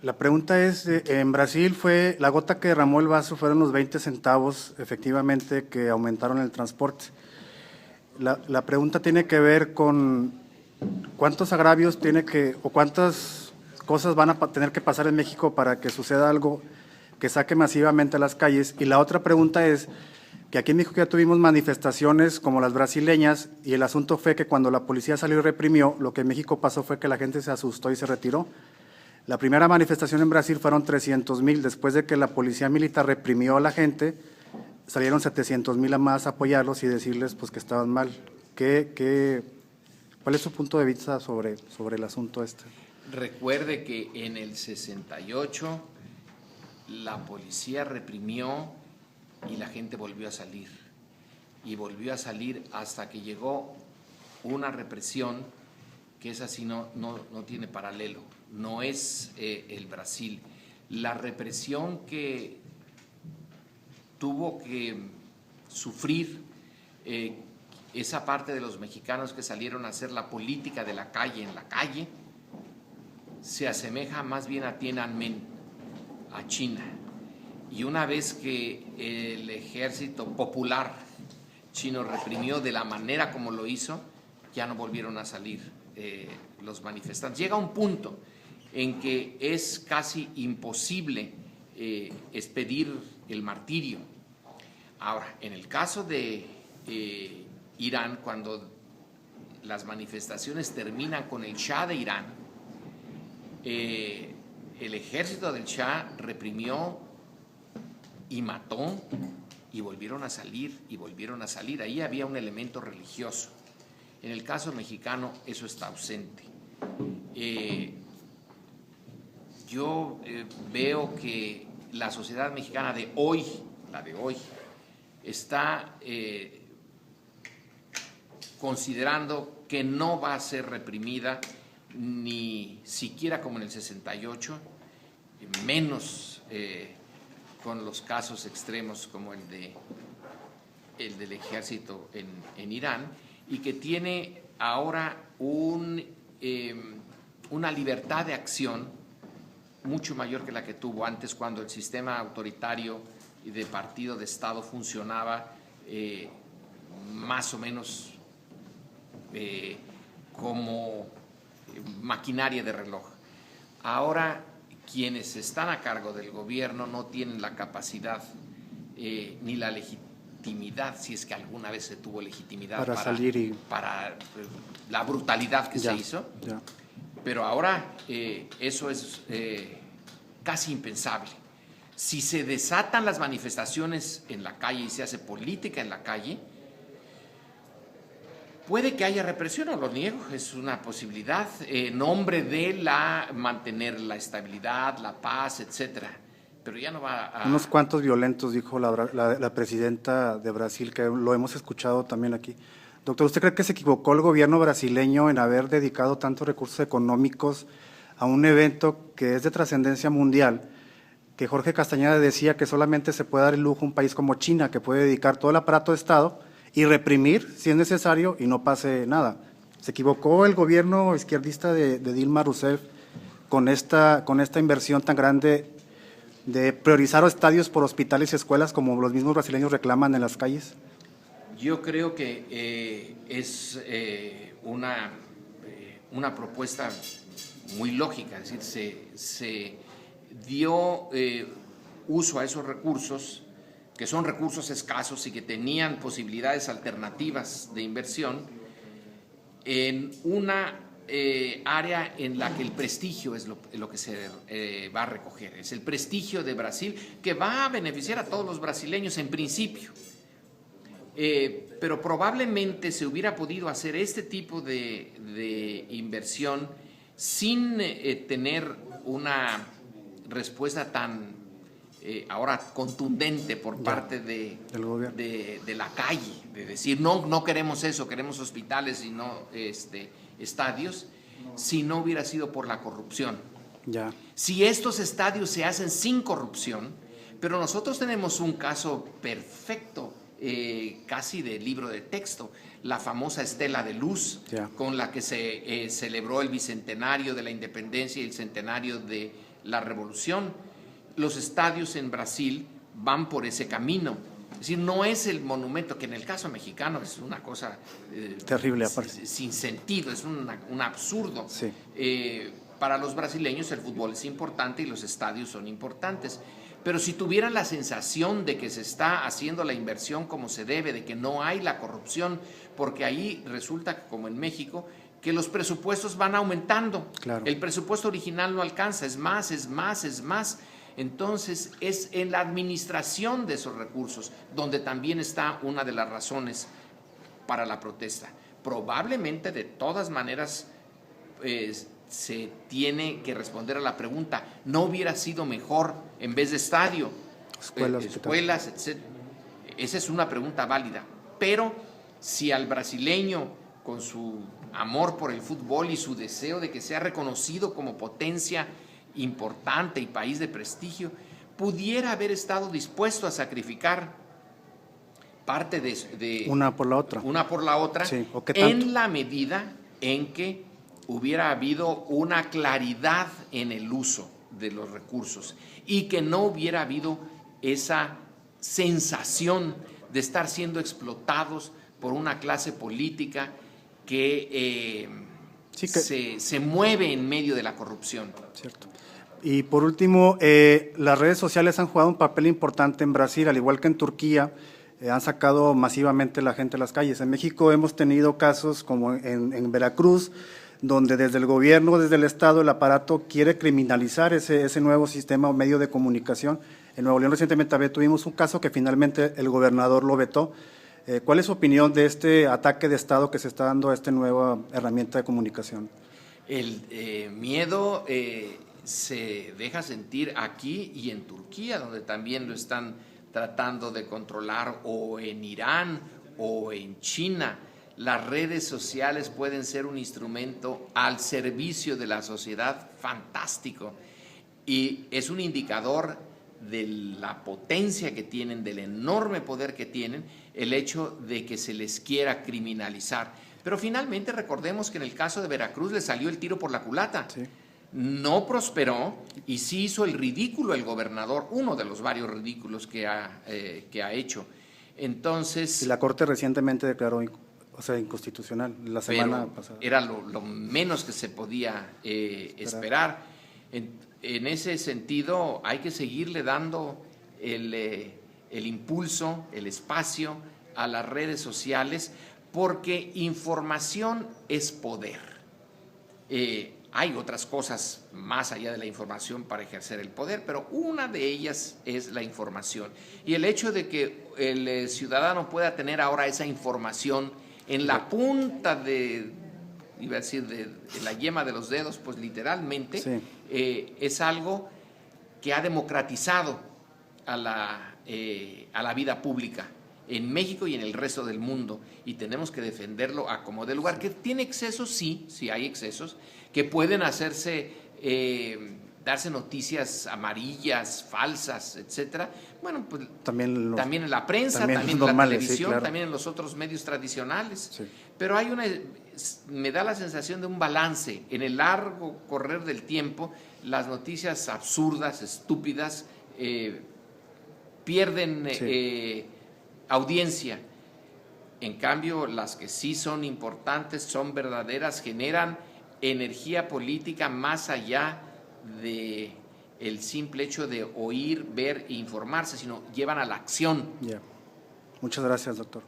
La pregunta es, en Brasil fue, la gota que derramó el vaso fueron los 20 centavos, efectivamente, que aumentaron el transporte. La pregunta tiene que ver con cuántos agravios tiene que, o cuántas cosas van a tener que pasar en México para que suceda algo que saque masivamente a las calles. Y la otra pregunta es que aquí en México ya tuvimos manifestaciones como las brasileñas y el asunto fue que cuando la policía salió y reprimió, lo que en México pasó fue que la gente se asustó y se retiró. La primera manifestación en Brasil fueron 300,000, después de que la policía militar reprimió a la gente, salieron 700,000 a más a apoyarlos y decirles pues que estaban mal. ¿Cuál es su punto de vista sobre el asunto este? Recuerde que en el 68 la policía reprimió y la gente volvió a salir. Y volvió a salir hasta que llegó una represión que esa sí no tiene paralelo. No es el Brasil. La represión que tuvo que sufrir esa parte de los mexicanos que salieron a hacer la política de la calle en la calle, se asemeja más bien a Tiananmen, a China. Y una vez que el ejército popular chino reprimió de la manera como lo hizo, ya no volvieron a salir los manifestantes. Llega un punto en que es casi imposible expedir el martirio. Ahora, en el caso de Irán, cuando las manifestaciones terminan con el Shah de Irán, el ejército del Shah reprimió y mató y volvieron a salir y volvieron a salir. Ahí había un elemento religioso. En el caso mexicano eso está ausente. Yo veo que la sociedad mexicana de hoy, la de hoy, está considerando que no va a ser reprimida ni siquiera como en el 68, menos con los casos extremos como el del ejército en Irán, y que tiene ahora una libertad de acción mucho mayor que la que tuvo antes, cuando el sistema autoritario y de partido de Estado funcionaba más o menos como maquinaria de reloj. Ahora quienes están a cargo del gobierno no tienen la capacidad ni la legitimidad, si es que alguna vez se tuvo legitimidad para salir y para la brutalidad que se hizo. Ya. Pero ahora eso es casi impensable. Si se desatan las manifestaciones en la calle y se hace política en la calle, puede que haya represión, no lo niego, es una posibilidad, en nombre de mantener la estabilidad, la paz, etcétera. Pero ya no va a... Unos cuantos violentos, dijo la presidenta de Brasil, que lo hemos escuchado también aquí. Doctor, ¿usted cree que se equivocó el gobierno brasileño en haber dedicado tantos recursos económicos a un evento que es de trascendencia mundial? Que Jorge Castañeda decía que solamente se puede dar el lujo a un país como China, que puede dedicar todo el aparato de Estado y reprimir si es necesario y no pase nada. ¿Se equivocó el gobierno izquierdista de Dilma Rousseff con esta inversión tan grande de priorizar estadios por hospitales y escuelas como los mismos brasileños reclaman en las calles? Yo creo que es una propuesta muy lógica, es decir, se dio uso a esos recursos, que son recursos escasos y que tenían posibilidades alternativas de inversión, en una área en la que el prestigio es lo que se va a recoger. Es el prestigio de Brasil, que va a beneficiar a todos los brasileños en principio. Pero probablemente se hubiera podido hacer este tipo de inversión sin tener una respuesta tan ahora contundente por parte del gobierno, de la calle, de decir no queremos eso, queremos hospitales y no estadios, si no hubiera sido por la corrupción. Ya. Si estos estadios se hacen sin corrupción, pero nosotros tenemos un caso perfecto, casi de libro de texto, la famosa estela de luz, con la que se celebró el bicentenario de la independencia y el centenario de la revolución. Los estadios en Brasil van por ese camino. Es decir, no es el monumento, que en el caso mexicano es una cosa terrible, aparte. Sin sentido, es un absurdo. Sí. Para los brasileños el fútbol es importante y los estadios son importantes. Pero si tuvieran la sensación de que se está haciendo la inversión como se debe, de que no hay la corrupción, porque ahí resulta, como en México, que los presupuestos van aumentando. Claro. El presupuesto original no alcanza, es más, es más, es más. Entonces es en la administración de esos recursos donde también está una de las razones para la protesta. Probablemente, de todas maneras, se tiene que responder a la pregunta, ¿no hubiera sido mejor en vez de estadio, escuelas, etc.? Esa es una pregunta válida. Pero si al brasileño, con su amor por el fútbol y su deseo de que sea reconocido como potencia importante y país de prestigio, pudiera haber estado dispuesto a sacrificar parte de una por la otra, sí, ¿o qué tanto? En la medida en que hubiera habido una claridad en el uso de los recursos y que no hubiera habido esa sensación de estar siendo explotados por una clase política que, se mueve en medio de la corrupción. Cierto. Y por último, las redes sociales han jugado un papel importante en Brasil, al igual que en Turquía, han sacado masivamente la gente a las calles. En México hemos tenido casos como en Veracruz, donde desde el gobierno, desde el Estado, el aparato quiere criminalizar ese nuevo sistema o medio de comunicación. En Nuevo León recientemente tuvimos un caso que finalmente el gobernador lo vetó. ¿Cuál es su opinión de este ataque de Estado que se está dando a esta nueva herramienta de comunicación? El miedo se deja sentir aquí y en Turquía, donde también lo están tratando de controlar, o en Irán o en China. Las redes sociales pueden ser un instrumento al servicio de la sociedad fantástico, y es un indicador de la potencia que tienen, del enorme poder que tienen, el hecho de que se les quiera criminalizar. Pero finalmente recordemos que en el caso de Veracruz le salió el tiro por la culata. Sí. No prosperó y sí hizo el ridículo el gobernador, uno de los varios ridículos que ha hecho. Entonces, y la Corte recientemente declaró inconstitucional la semana pasada. Era lo menos que se podía esperar. En ese sentido, hay que seguirle dando el impulso, el espacio a las redes sociales, porque información es poder. Hay otras cosas más allá de la información para ejercer el poder, pero una de ellas es la información. Y el hecho de que el ciudadano pueda tener ahora esa información en la punta de la yema de los dedos, pues literalmente, sí, es algo que ha democratizado a la vida pública en México y en el resto del mundo, y tenemos que defenderlo a como de lugar. ¿Que tiene excesos? Sí hay excesos, que pueden hacerse, darse noticias amarillas, falsas, etcétera. Bueno, pues también en la prensa, también en la televisión, sí, claro, también en los otros medios tradicionales. Sí. Pero me da la sensación de un balance. En el largo correr del tiempo, las noticias absurdas, estúpidas, pierden audiencia. En cambio, las que sí son importantes, son verdaderas, generan energía política más allá de el simple hecho de oír, ver e informarse, sino llevan a la acción. Muchas gracias, doctor.